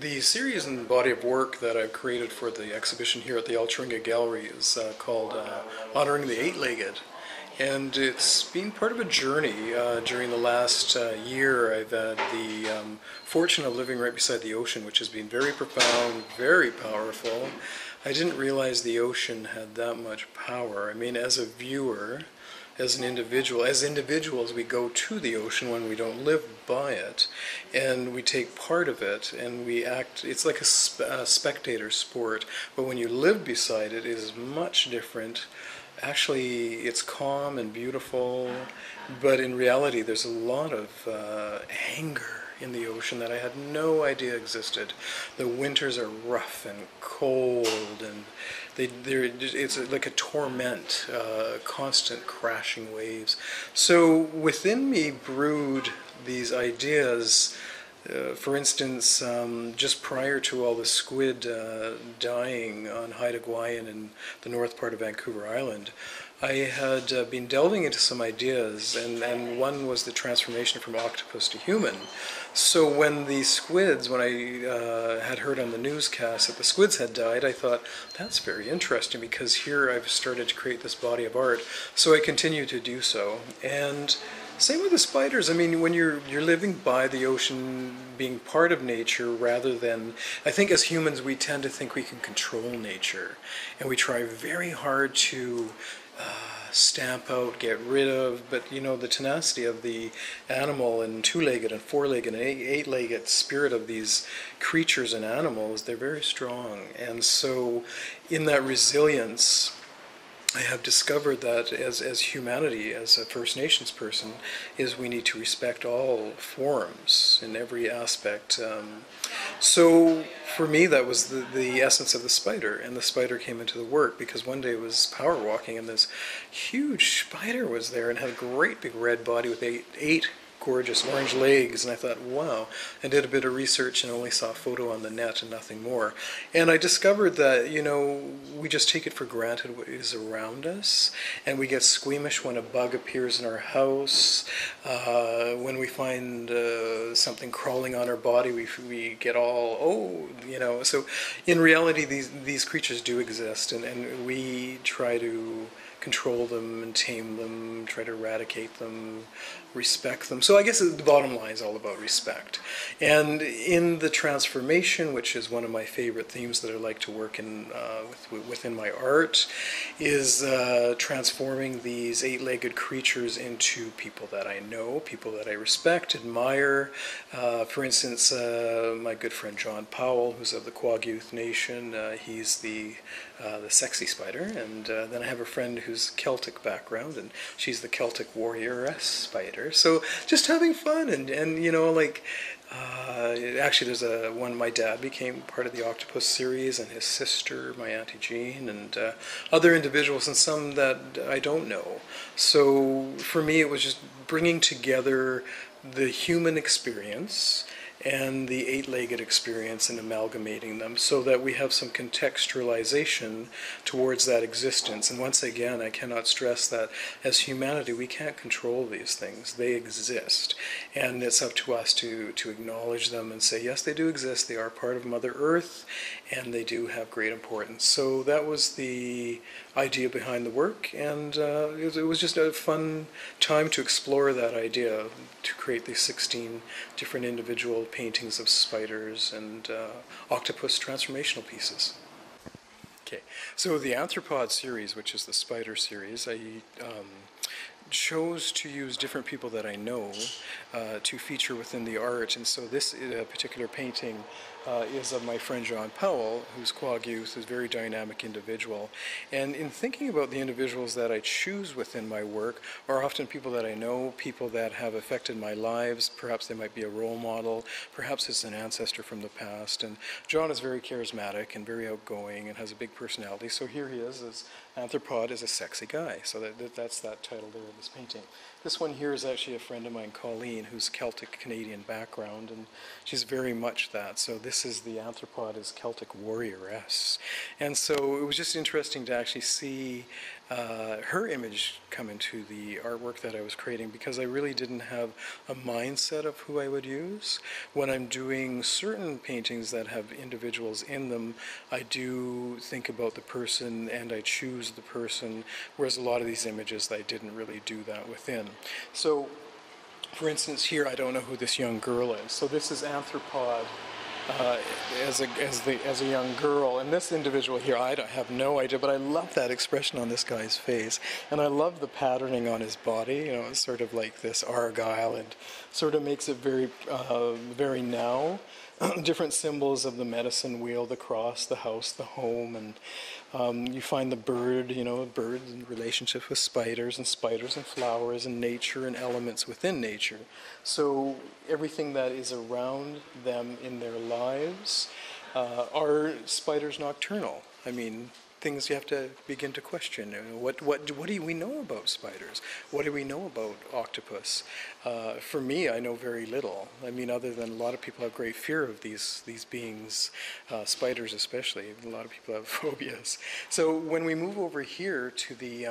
The series and body of work that I've created for the exhibition here at the Alcheringa Gallery is called Honoring the Eight-Legged. And it's been part of a journey. During the last year, I've had the fortune of living right beside the ocean, which has been very profound, very powerful. I didn't realize the ocean had that much power. I mean, as a viewer, as individuals, we go to the ocean when we don't live by it, and we take part of it, and we act. It's like a spectator sport, but when you live beside it, it is much different. Actually, it's calm and beautiful, but in reality, there's a lot of anger in the ocean that I had no idea existed. The winters are rough and cold, and it's like a torment, constant crashing waves. So within me brewed these ideas. For instance, just prior to all the squid dying on Haida Gwaii in the north part of Vancouver Island, I had been delving into some ideas, and one was the transformation from octopus to human. So when the squids, when I had heard on the newscast that the squids had died, I thought, that's very interesting, because here I've started to create this body of art. So I continue to do so. And same with the spiders. I mean, when you're living by the ocean, being part of nature rather than, I think as humans we tend to think we can control nature, and we try very hard to stamp out, get rid of, but you know, the tenacity of the animal and two-legged and four-legged and eight-legged spirit of these creatures and animals, they're very strong. And so in that resilience, I have discovered that as humanity, as a First Nations person, is we need to respect all forms in every aspect. So for me, that was the essence of the spider, and the spider came into the work because one day I was power walking and this huge spider was there and had a great big red body with eight gorgeous orange legs, and I thought, wow. I did a bit of research and only saw a photo on the net and nothing more. And I discovered that, you know, we just take it for granted what is around us, and we get squeamish when a bug appears in our house. When we find something crawling on our body, we get all, oh, you know. So in reality, these creatures do exist, and we try to control them and tame them, try to eradicate them, respect them. So I guess the bottom line is all about respect. And in the transformation, which is one of my favorite themes that I like to work in within my art, is transforming these eight-legged creatures into people that I know, people that I respect, admire. For instance, my good friend John Powell, who's of the Kwakiutl Nation, he's the sexy spider, and then I have a friend who's Celtic background, and she's the Celtic warrioress spider. So just having fun, and you know, like actually there's one, my dad became part of the octopus series, and his sister, my Auntie Jean, and other individuals, and some that I don't know. So for me, it was just bringing together the human experience and the eight-legged experience and amalgamating them so that we have some contextualization towards that existence. And once again, I cannot stress that as humanity, we can't control these things. They exist. And it's up to us to acknowledge them and say, yes, they do exist. They are part of Mother Earth, and they do have great importance. So that was the idea behind the work, and it was just a fun time to explore that idea, to create these 16 different individual paintings of spiders and octopus transformational pieces. Okay, so the Arthropod series, which is the spider series, I chose to use different people that I know to feature within the art, and so this particular painting is of my friend John Powell, who's Kwakiutl, who's a very dynamic individual. And in thinking about the individuals that I choose within my work are often people that I know, people that have affected my lives. Perhaps they might be a role model, perhaps it's an ancestor from the past. And John is very charismatic and very outgoing and has a big personality. So here he is, as Arthropod is a sexy guy. So that's that title there of this painting. This one here is actually a friend of mine, Colleen, who's Celtic Canadian background, and she's very much that. So this is the anthropod is Celtic warrioress. And so it was just interesting to actually see her image come into the artwork that I was creating, because I really didn't have a mindset of who I would use. When I'm doing certain paintings that have individuals in them, I do think about the person and I choose the person, whereas a lot of these images I didn't really do that within. So for instance, here I don't know who this young girl is. So this is anthropod as a young girl, and this individual here I have no idea, but I love that expression on this guy's face, and I love the patterning on his body. You know, it's sort of like this argyle, and sort of makes it very very now. Different symbols of the medicine wheel, the cross, the house, the home, and you find the bird, you know, birds in relationship with spiders and flowers and nature and elements within nature. So everything that is around them in their lives are spiders nocturnal. I mean, things you have to begin to question. What do we know about spiders? What do we know about octopus? For me, I know very little. I mean, other than a lot of people have great fear of these beings, spiders especially. A lot of people have phobias. So when we move over here to the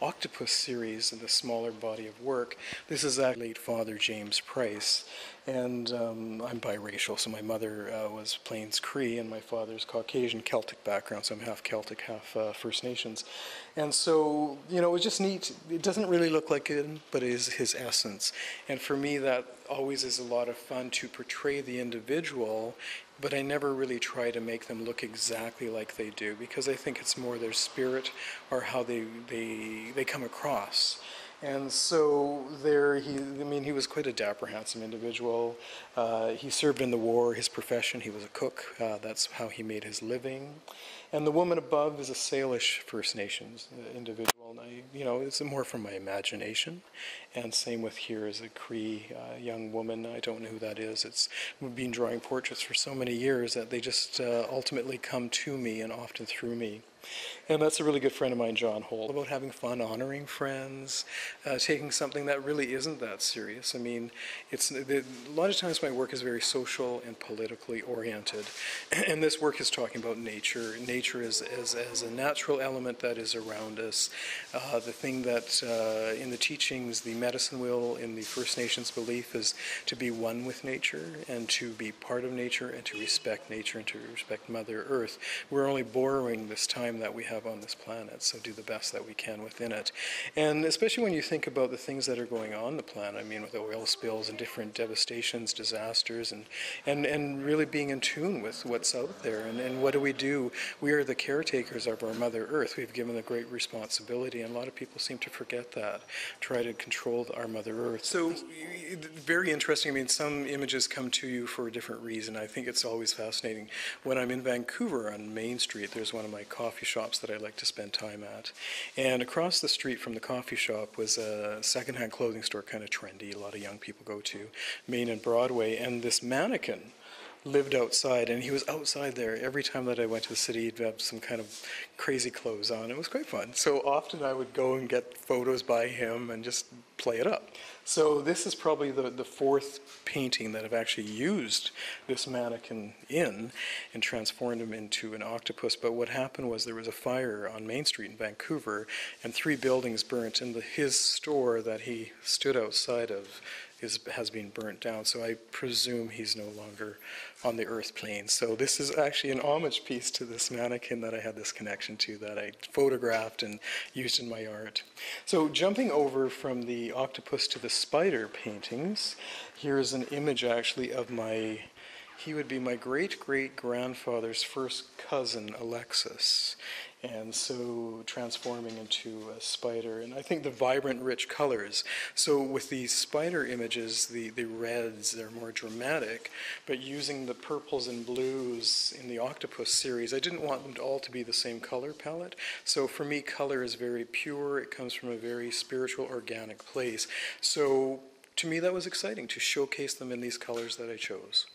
octopus series and the smaller body of work, this is our late father, James Price. And I'm biracial, so my mother was Plains Cree and my father's Caucasian Celtic background, so I'm half Celtic, half First Nations. And so, you know, it was just neat. It doesn't really look like him, but it is his essence. And for me, that always is a lot of fun to portray the individual, but I never really try to make them look exactly like they do, because I think it's more their spirit or how they come across. And so there, he was quite a dapper, handsome individual. He served in the war. His profession, he was a cook. That's how he made his living. And the woman above is a Salish First Nations individual. And it's more from my imagination. And same with here is a Cree young woman. I don't know who that is. We've been drawing portraits for so many years that they just ultimately come to me and often through me. And that's a really good friend of mine, John Holt, about having fun, honoring friends, taking something that really isn't that serious. I mean, a lot of times my work is very social and politically oriented, and this work is talking about nature. Nature as a natural element that is around us. The thing that in the teachings, the medicine wheel in the First Nations belief is to be one with nature and to be part of nature and to respect nature and to respect Mother Earth. We're only borrowing this time that we have on this planet, so do the best that we can within it. And especially when you think about the things that are going on the planet, I mean, with oil spills and different devastations, disasters, and really being in tune with what's out there. And what do? We are the caretakers of our Mother Earth. We've given a great responsibility, and a lot of people seem to forget that, try to control our Mother Earth. So, very interesting. I mean, some images come to you for a different reason. I think it's always fascinating. When I'm in Vancouver on Main Street, there's one of my coffee shops that I like to spend time at. And across the street from the coffee shop was a secondhand clothing store, kind of trendy, a lot of young people go to, Main and Broadway, and this mannequin lived outside, and he was outside there every time that I went to the city. He'd have some kind of crazy clothes on. It was quite fun. So often I would go and get photos by him and just play it up. So this is probably the fourth painting that I've actually used this mannequin in and transformed him into an octopus. But what happened was there was a fire on Main Street in Vancouver, and 3 buildings burnt, and his store that he stood outside of has been burnt down, so I presume he's no longer on the earth plane. So this is actually an homage piece to this mannequin that I had this connection to, that I photographed and used in my art. So jumping over from the octopus to the spider paintings, here's an image actually of he would be my great-great-grandfather's first cousin, Alexis, and so transforming into a spider. And I think the vibrant, rich colors. So with these spider images, the reds, they're more dramatic, but using the purples and blues in the octopus series, I didn't want them all to be the same color palette. So for me, color is very pure. It comes from a very spiritual, organic place. So to me, that was exciting to showcase them in these colors that I chose.